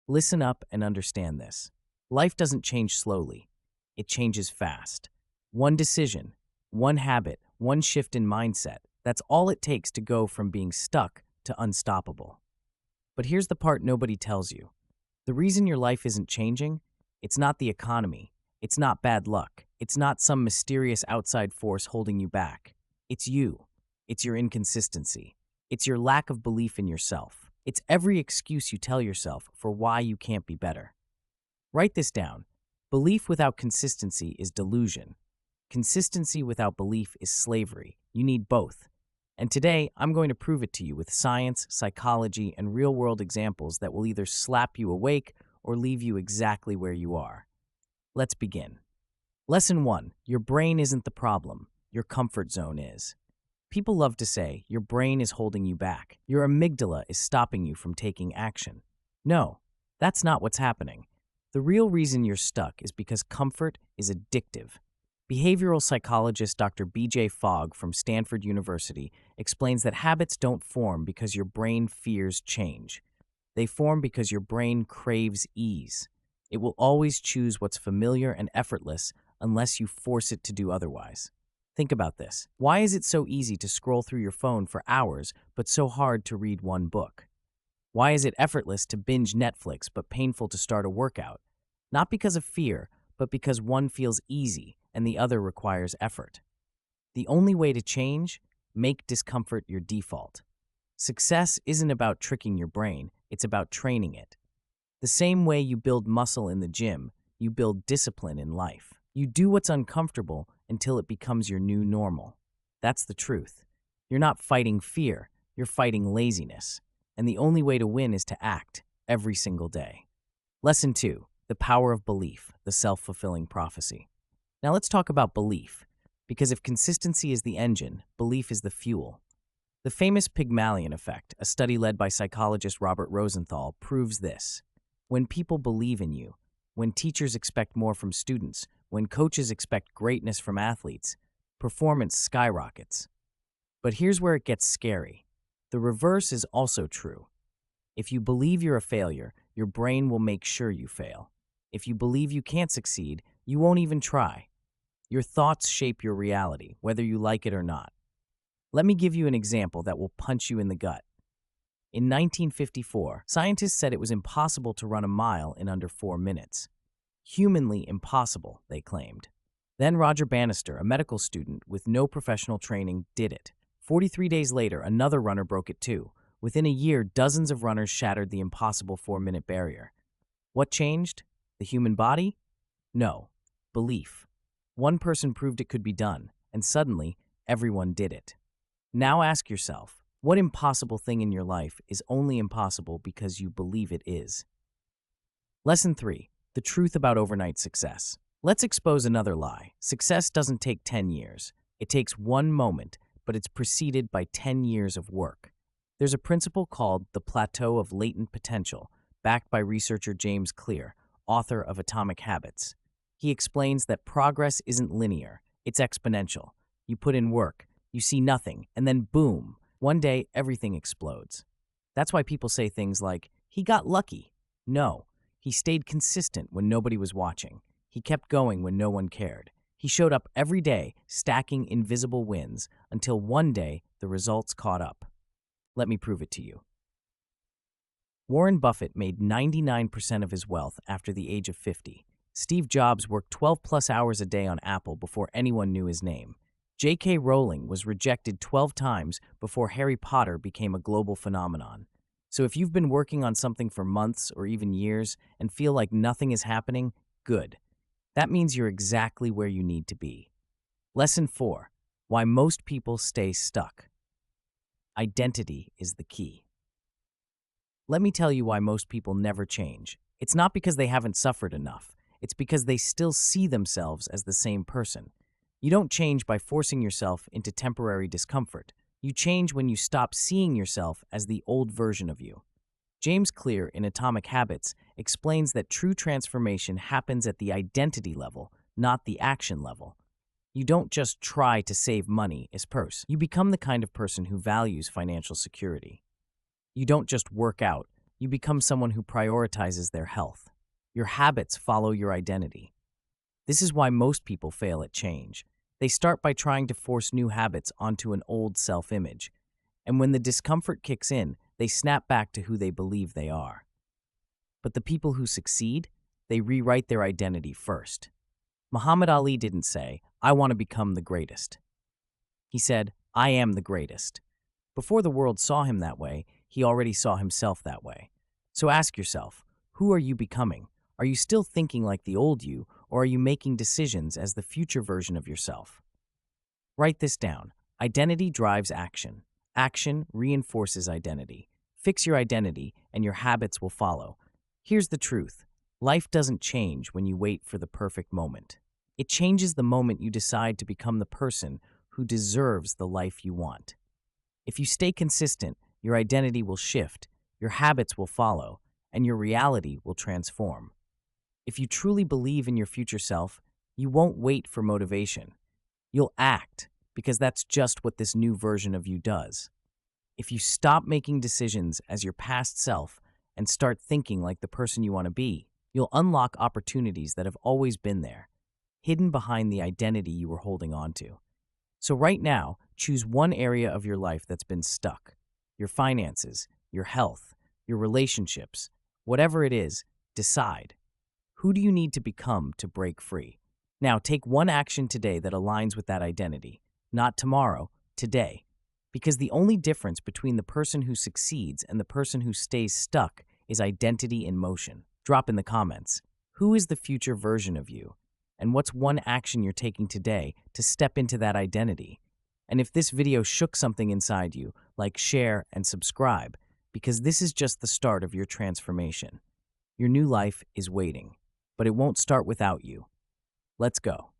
Listen up and understand this. Life doesn't change slowly, it changes fast. One decision, one habit, one shift in mindset, that's all it takes to go from being stuck to unstoppable. But here's the part nobody tells you. The reason your life isn't changing, it's not the economy, it's not bad luck, it's not some mysterious outside force holding you back. It's you. It's your inconsistency. It's your lack of belief in yourself. It's every excuse you tell yourself for why you can't be better. Write this down. Belief without consistency is delusion. Consistency without belief is slavery. You need both. And today, I'm going to prove it to you with science, psychology, and real-world examples that will either slap you awake or leave you exactly where you are. Let's begin. Lesson 1. Your brain isn't the problem. Your comfort zone is. People love to say, your brain is holding you back. Your amygdala is stopping you from taking action. No, that's not what's happening. The real reason you're stuck is because comfort is addictive. Behavioral psychologist Dr. B.J. Fogg from Stanford University explains that habits don't form because your brain fears change. They form because your brain craves ease. It will always choose what's familiar and effortless unless you force it to do otherwise. Think about this. Why is it so easy to scroll through your phone for hours, but so hard to read one book? Why is it effortless to binge Netflix, but painful to start a workout? Not because of fear, but because one feels easy and the other requires effort. The only way to change? Make discomfort your default. Success isn't about tricking your brain, it's about training it. The same way you build muscle in the gym, you build discipline in life. You do what's uncomfortable until it becomes your new normal. That's the truth. You're not fighting fear, you're fighting laziness. And the only way to win is to act every single day. Lesson 2. The power of belief, the self-fulfilling prophecy. Now let's talk about belief, because if consistency is the engine, belief is the fuel. The famous Pygmalion effect, a study led by psychologist Robert Rosenthal, proves this. When people believe in you, when teachers expect more from students, when coaches expect greatness from athletes, performance skyrockets. But here's where it gets scary. The reverse is also true. If you believe you're a failure, your brain will make sure you fail. If you believe you can't succeed, you won't even try. Your thoughts shape your reality, whether you like it or not. Let me give you an example that will punch you in the gut. In 1954, scientists said it was impossible to run a mile in under 4 minutes. Humanly impossible, they claimed. Then Roger Bannister, a medical student with no professional training, did it. 43 days later, another runner broke it too. Within a year, dozens of runners shattered the impossible 4-minute barrier. What changed? The human body? No. Belief. One person proved it could be done, and suddenly, everyone did it. Now ask yourself, what impossible thing in your life is only impossible because you believe it is? Lesson 3. The truth about overnight success. Let's expose another lie. Success doesn't take 10 years. It takes one moment, but it's preceded by 10 years of work. There's a principle called the plateau of latent potential, backed by researcher James Clear, author of Atomic Habits. He explains that progress isn't linear, it's exponential. You put in work, you see nothing, and then boom, one day everything explodes. That's why people say things like, he got lucky. No, he stayed consistent when nobody was watching. He kept going when no one cared. He showed up every day, stacking invisible wins, until one day the results caught up. Let me prove it to you. Warren Buffett made 99% of his wealth after the age of 50. Steve Jobs worked 12-plus hours a day on Apple before anyone knew his name. J.K. Rowling was rejected 12 times before Harry Potter became a global phenomenon. So if you've been working on something for months or even years and feel like nothing is happening, good. That means you're exactly where you need to be. Lesson 4. Why most people stay stuck. Identity is the key. Let me tell you why most people never change. It's not because they haven't suffered enough. It's because they still see themselves as the same person. You don't change by forcing yourself into temporary discomfort. You change when you stop seeing yourself as the old version of you. James Clear in Atomic Habits explains that true transformation happens at the identity level, not the action level. You don't just try to save money as purse. You become the kind of person who values financial security. You don't just work out, You become someone who prioritizes their health. Your habits follow your identity. This is why most people fail at change. They start by trying to force new habits onto an old self-image, and when the discomfort kicks in, they snap back to who they believe they are. But the people who succeed, they rewrite their identity first. Muhammad Ali didn't say, "I want to become the greatest." He said, "I am the greatest." Before the world saw him that way, he already saw himself that way. So ask yourself, who are you becoming? Are you still thinking like the old you, or are you making decisions as the future version of yourself? Write this down. Identity drives action. Action reinforces identity. Fix your identity, and your habits will follow. Here's the truth. Life doesn't change when you wait for the perfect moment. It changes the moment you decide to become the person who deserves the life you want. If you stay consistent, your identity will shift, your habits will follow, and your reality will transform. If you truly believe in your future self, you won't wait for motivation. You'll act, because that's just what this new version of you does. If you stop making decisions as your past self and start thinking like the person you want to be, you'll unlock opportunities that have always been there, hidden behind the identity you were holding on to. So right now, choose one area of your life that's been stuck. Your finances, your health, your relationships, whatever it is, decide. Who do you need to become to break free? Now, take one action today that aligns with that identity. Not tomorrow, today. Because the only difference between the person who succeeds and the person who stays stuck is identity in motion. Drop in the comments. Who is the future version of you? And what's one action you're taking today to step into that identity? And if this video shook something inside you, like, share, and subscribe, because this is just the start of your transformation. Your new life is waiting, but it won't start without you. Let's go.